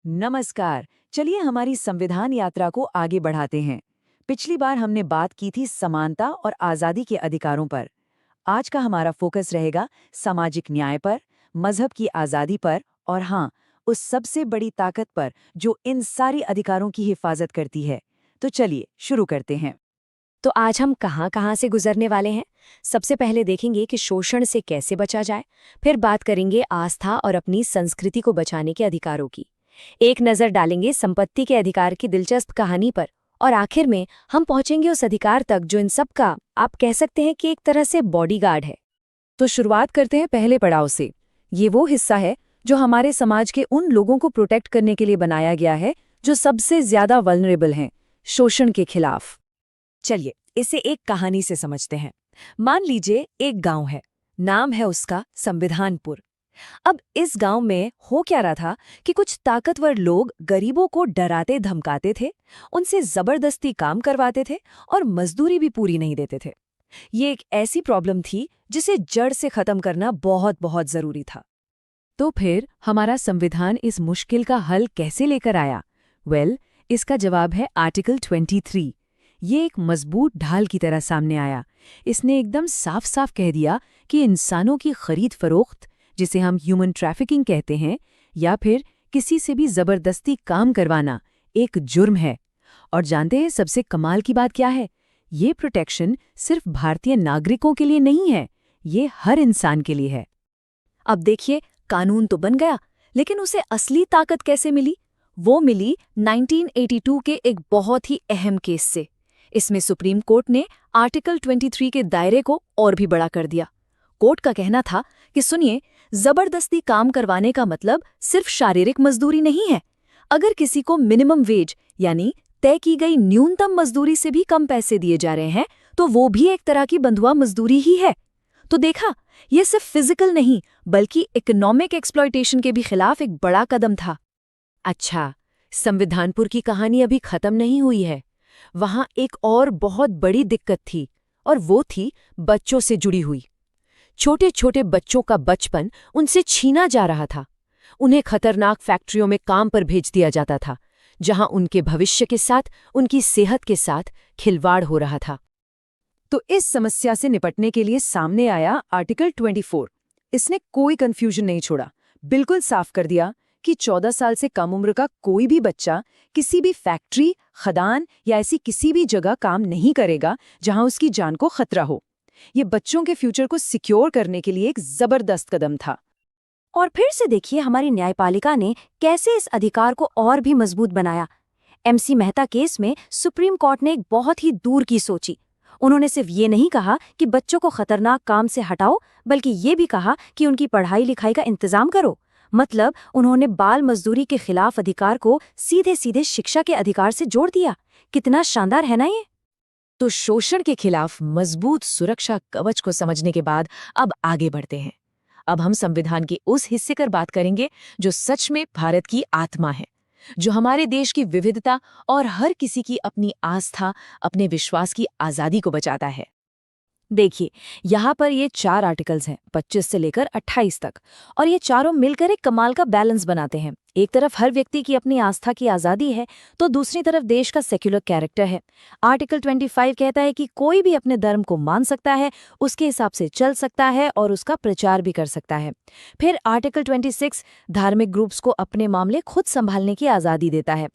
नमस्कार। चलिए हमारी संविधान यात्रा को आगे बढ़ाते हैं। पिछली बार हमने बात की थी समानता और आज़ादी के अधिकारों पर। आज का हमारा फोकस रहेगा सामाजिक न्याय पर, मजहब की आज़ादी पर और हाँ, उस सबसे बड़ी ताकत पर जो इन सारी अधिकारों की हिफाजत करती है। तो चलिए शुरू करते हैं। तो आज हम कहाँ कहाँ से गुजरने वाले हैं। सबसे पहले देखेंगे कि शोषण से कैसे बचा जाए, फिर बात करेंगे आस्था और अपनी संस्कृति को बचाने के अधिकारों की। एक नज़र डालेंगे संपत्ति के अधिकार की दिलचस्प कहानी पर और आखिर में हम पहुंचेंगे उस अधिकार तक जो इन सब का आप कह सकते हैं कि एक तरह से बॉडीगार्ड है। तो शुरुआत करते हैं पहले पड़ाव से। ये वो हिस्सा है जो हमारे समाज के उन लोगों को प्रोटेक्ट करने के लिए बनाया गया है जो सबसे ज्यादा वल्नरेबल हैं, शोषण के खिलाफ। चलिए इसे एक कहानी से समझते हैं। मान लीजिए एक गांव है, नाम है उसका संविधानपुर। अब इस गांव में हो क्या रहा था कि कुछ ताकतवर लोग गरीबों को डराते धमकाते थे, उनसे जबरदस्ती काम करवाते थे और मजदूरी भी पूरी नहीं देते थे। ये एक ऐसी प्रॉब्लम थी जिसे जड़ से खत्म करना बहुत बहुत जरूरी था। तो फिर हमारा संविधान इस मुश्किल का हल कैसे लेकर आया? इसका जवाब है आर्टिकल 23। ये एक मजबूत ढाल की तरह सामने आया। इसने एकदम साफ साफ कह दिया कि इंसानों की खरीद फरोख्त, जिसे हम ह्यूमन ट्रैफिकिंग कहते हैं, या फिर किसी से भी जबरदस्ती काम करवाना एक जुर्म है। और जानते हैं सबसे कमाल की बात क्या है? ये प्रोटेक्शन सिर्फ भारतीय नागरिकों के लिए नहीं है, ये हर इंसान के लिए है। अब देखिए, कानून तो बन गया, लेकिन उसे असली ताकत कैसे मिली? वो मिली 1982 के एक बहुत ही अहम केस से। इसमें सुप्रीम कोर्ट ने आर्टिकल 23 के दायरे को और भी बड़ा कर दिया। कोर्ट का कहना था कि सुनिए, जबरदस्ती काम करवाने का मतलब सिर्फ शारीरिक मजदूरी नहीं है। अगर किसी को मिनिमम वेज यानी तय की गई न्यूनतम मजदूरी से भी कम पैसे दिए जा रहे हैं, तो वो भी एक तरह की बंधुआ मजदूरी ही है। तो देखा, ये सिर्फ फिजिकल नहीं बल्कि इकोनॉमिक एक्सप्लॉयटेशन के भी खिलाफ एक बड़ा कदम था। अच्छा, संविधानपुर की कहानी अभी खत्म नहीं हुई है। वहां एक और बहुत बड़ी दिक्कत थी, और वो थी बच्चों से जुड़ी हुई। छोटे छोटे बच्चों का बचपन उनसे छीना जा रहा था। उन्हें खतरनाक फैक्ट्रियों में काम पर भेज दिया जाता था, जहां उनके भविष्य के साथ, उनकी सेहत के साथ खिलवाड़ हो रहा था। तो इस समस्या से निपटने के लिए सामने आया आर्टिकल 24। इसने कोई कंफ्यूजन नहीं छोड़ा, बिल्कुल साफ कर दिया कि 14 साल से कम उम्र का कोई भी बच्चा किसी भी फैक्ट्री, खदान या ऐसी किसी भी जगह काम नहीं करेगा जहां उसकी जान को खतरा हो। ये बच्चों के फ्यूचर को सिक्योर करने के लिए एक जबरदस्त कदम था। और फिर से देखिए हमारी न्यायपालिका ने कैसे इस अधिकार को और भी मजबूत बनाया। MC मेहता केस में सुप्रीम कोर्ट ने एक बहुत ही दूर की सोची। उन्होंने सिर्फ ये नहीं कहा कि बच्चों को खतरनाक काम से हटाओ, बल्कि ये भी कहा कि उनकी पढ़ाई लिखाई का इंतजाम करो। मतलब उन्होंने बाल मजदूरी के खिलाफ अधिकार को सीधे सीधे शिक्षा के अधिकार से जोड़ दिया। कितना शानदार है ना ये? तो शोषण के खिलाफ मजबूत सुरक्षा कवच को समझने के बाद अब आगे बढ़ते हैं। अब हम संविधान के उस हिस्से पर बात करेंगे जो सच में भारत की आत्मा है, जो हमारे देश की विविधता और हर किसी की अपनी आस्था, अपने विश्वास की आज़ादी को बचाता है। देखिए, यहाँ पर ये 4 आर्टिकल्स हैं, 25 से लेकर 28 तक, और ये चारों मिलकर एक कमाल का बैलेंस बनाते हैं। एक तरफ हर व्यक्ति की अपनी आस्था की आज़ादी है, तो दूसरी तरफ देश का सेक्युलर कैरेक्टर है। आर्टिकल 25 कहता है कि कोई भी अपने धर्म को मान सकता है, उसके हिसाब से चल सकता है और उसका प्रचार भी कर सकता है। फिर आर्टिकल 26 धार्मिक ग्रुप्स को अपने मामले खुद संभालने की आज़ादी देता है।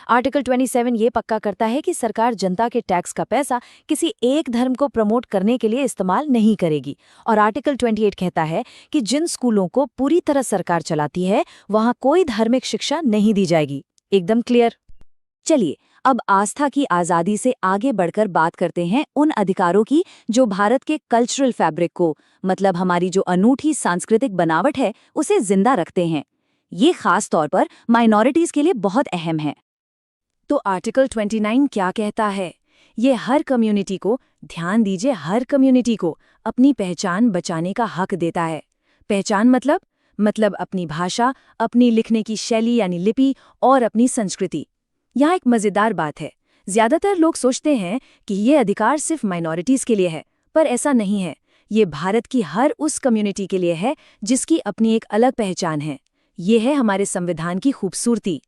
आर्टिकल 27 ये पक्का करता है कि सरकार जनता के टैक्स का पैसा किसी एक धर्म को प्रमोट करने के लिए इस्तेमाल नहीं करेगी। और आर्टिकल 28 कहता है कि जिन स्कूलों को पूरी तरह सरकार चलाती है, वहां कोई धार्मिक शिक्षा नहीं दी जाएगी। एकदम क्लियर। चलिए अब आस्था की आज़ादी से आगे बढ़कर बात करते हैं उन अधिकारों की जो भारत के कल्चरल फैब्रिक को, मतलब हमारी जो अनूठी सांस्कृतिक बनावट है, उसे जिंदा रखते हैं। ये खास तौर पर माइनॉरिटीज के लिए बहुत अहम है। तो आर्टिकल 29 क्या कहता है? ये हर कम्युनिटी को, ध्यान दीजिए, हर कम्युनिटी को अपनी पहचान बचाने का हक देता है। पहचान मतलब अपनी भाषा, अपनी लिखने की शैली यानी लिपि और अपनी संस्कृति। यहाँ एक मज़ेदार बात है, ज़्यादातर लोग सोचते हैं कि ये अधिकार सिर्फ माइनॉरिटीज़ के लिए है, पर ऐसा नहीं है। ये भारत की हर उस कम्युनिटी के लिए है जिसकी अपनी एक अलग पहचान है। ये है हमारे संविधान की खूबसूरती।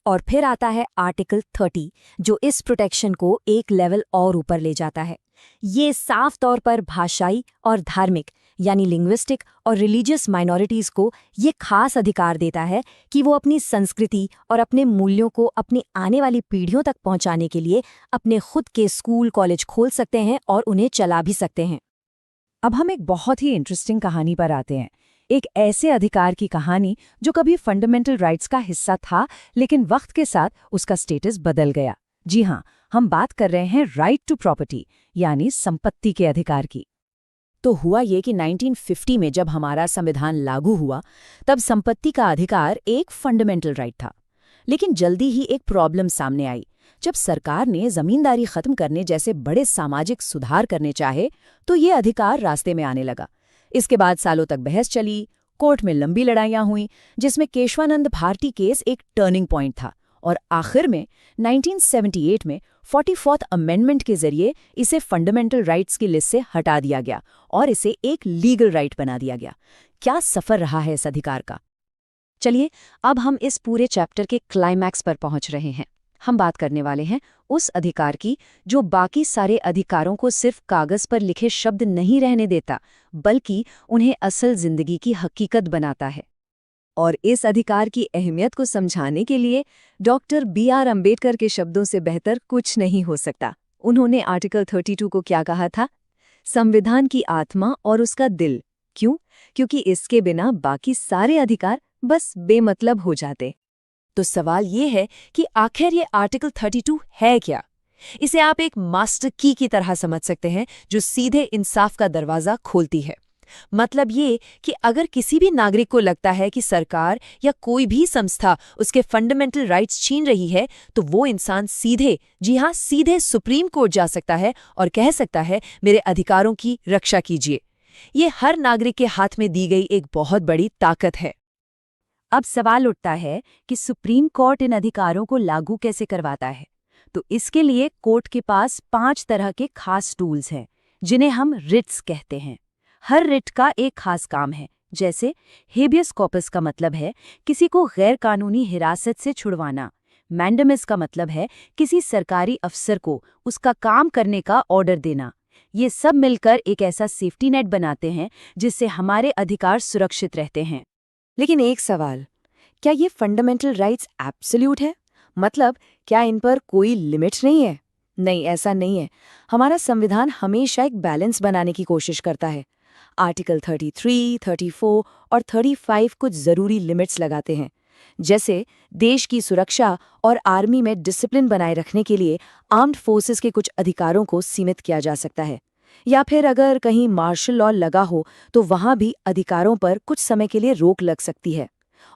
और फिर आता है आर्टिकल 30, जो इस प्रोटेक्शन को एक लेवल और ऊपर ले जाता है। ये साफ तौर पर भाषाई और धार्मिक यानी लिंग्विस्टिक और रिलीजियस माइनॉरिटीज को ये खास अधिकार देता है कि वो अपनी संस्कृति और अपने मूल्यों को अपनी आने वाली पीढ़ियों तक पहुंचाने के लिए अपने खुद के स्कूल कॉलेज खोल सकते हैं और उन्हें चला भी सकते हैं। अब हम एक बहुत ही इंटरेस्टिंग कहानी पर आते हैं, एक ऐसे अधिकार की कहानी जो कभी फंडामेंटल राइट्स का हिस्सा था लेकिन वक्त के साथ उसका स्टेटस बदल गया। जी हाँ, हम बात कर रहे हैं राइट टू प्रॉपर्टी यानी संपत्ति के अधिकार की। तो हुआ ये कि 1950 में जब हमारा संविधान लागू हुआ तब संपत्ति का अधिकार एक फंडामेंटल राइट था। लेकिन जल्दी ही एक प्रॉब्लम सामने आई। जब सरकार ने जमींदारी खत्म करने जैसे बड़े सामाजिक सुधार करने चाहे तो ये अधिकार रास्ते में आने लगा। इसके बाद सालों तक बहस चली, कोर्ट में लंबी लड़ाइयां हुईं, जिसमें केशवानंद भारती केस एक टर्निंग पॉइंट था और आखिर में 1978 में 44th अमेंडमेंट के जरिए इसे फंडामेंटल राइट्स की लिस्ट से हटा दिया गया और इसे एक लीगल राइट बना दिया गया। क्या सफर रहा है इस अधिकार का? चलिए अब हम इस पूरे चैप्टर के क्लाइमैक्स पर पहुंच रहे हैं। हम बात करने वाले हैं उस अधिकार की जो बाकी सारे अधिकारों को सिर्फ कागज पर लिखे शब्द नहीं रहने देता, बल्कि उन्हें असल जिंदगी की हकीकत बनाता है। और इस अधिकार की अहमियत को समझाने के लिए डॉक्टर B.R. अम्बेडकर के शब्दों से बेहतर कुछ नहीं हो सकता। उन्होंने आर्टिकल 32 को क्या कहा था? संविधान की आत्मा और उसका दिल। क्यों? क्योंकि इसके बिना बाकी सारे अधिकार बस बेमतलब हो जाते। तो सवाल ये है कि आखिर ये आर्टिकल 32 है क्या? इसे आप एक मास्टर की की तरह समझ सकते हैं जो सीधे इंसाफ का दरवाजा खोलती है। मतलब ये कि अगर किसी भी नागरिक को लगता है कि सरकार या कोई भी संस्था उसके फंडामेंटल राइट्स छीन रही है, तो वो इंसान सीधे, जी हाँ, सीधे सुप्रीम कोर्ट जा सकता है और कह सकता है मेरे अधिकारों की रक्षा कीजिए। ये हर नागरिक के हाथ में दी गई एक बहुत बड़ी ताकत है। अब सवाल उठता है कि सुप्रीम कोर्ट इन अधिकारों को लागू कैसे करवाता है। तो इसके लिए कोर्ट के पास 5 तरह के खास टूल्स हैं, जिन्हें हम रिट्स कहते हैं। हर रिट का एक खास काम है। जैसे हेबियस कॉर्पस का मतलब है किसी को गैर कानूनी हिरासत से छुड़वाना। मैंडेमिस का मतलब है किसी सरकारी अफसर को उसका काम करने का ऑर्डर देना। ये सब मिलकर एक ऐसा सेफ्टी नेट बनाते हैं जिससे हमारे अधिकार सुरक्षित रहते हैं। लेकिन एक सवाल, क्या ये फंडामेंटल राइट्स एब्सोल्यूट है? मतलब क्या इन पर कोई लिमिट नहीं है? नहीं, ऐसा नहीं है। हमारा संविधान हमेशा एक बैलेंस बनाने की कोशिश करता है। आर्टिकल 33, 34 और 35 कुछ ज़रूरी लिमिट्स लगाते हैं। जैसे देश की सुरक्षा और आर्मी में डिसिप्लिन बनाए रखने के लिए आर्म्ड फोर्सेस के कुछ अधिकारों को सीमित किया जा सकता है। या फिर अगर कहीं मार्शल लॉ लगा हो तो वहाँ भी अधिकारों पर कुछ समय के लिए रोक लग सकती है।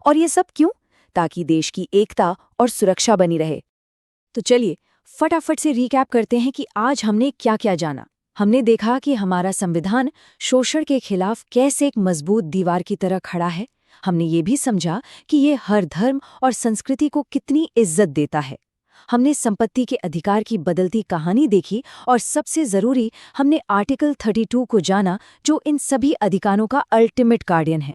और ये सब क्यों? ताकि देश की एकता और सुरक्षा बनी रहे। तो चलिए फटाफट से रिकैप करते हैं कि आज हमने क्या क्या जाना। हमने देखा कि हमारा संविधान शोषण के खिलाफ कैसे एक मजबूत दीवार की तरह खड़ा है। हमने ये भी समझा कि ये हर धर्म और संस्कृति को कितनी इज्जत देता है। हमने संपत्ति के अधिकार की बदलती कहानी देखी और सबसे ज़रूरी हमने आर्टिकल 32 को जाना जो इन सभी अधिकारों का अल्टीमेट गार्डियन है।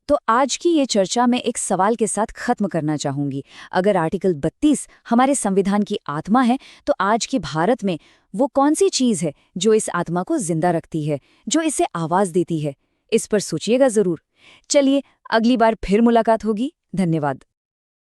तो आज की ये चर्चा मैं एक सवाल के साथ खत्म करना चाहूंगी। अगर आर्टिकल 32 हमारे संविधान की आत्मा है, तो आज के भारत में वो कौन सी चीज़ है जो इस आत्मा को जिंदा रखती है, जो इसे आवाज़ देती है? इस पर सोचिएगा ज़रूर। चलिए अगली बार फिर मुलाकात होगी। धन्यवाद।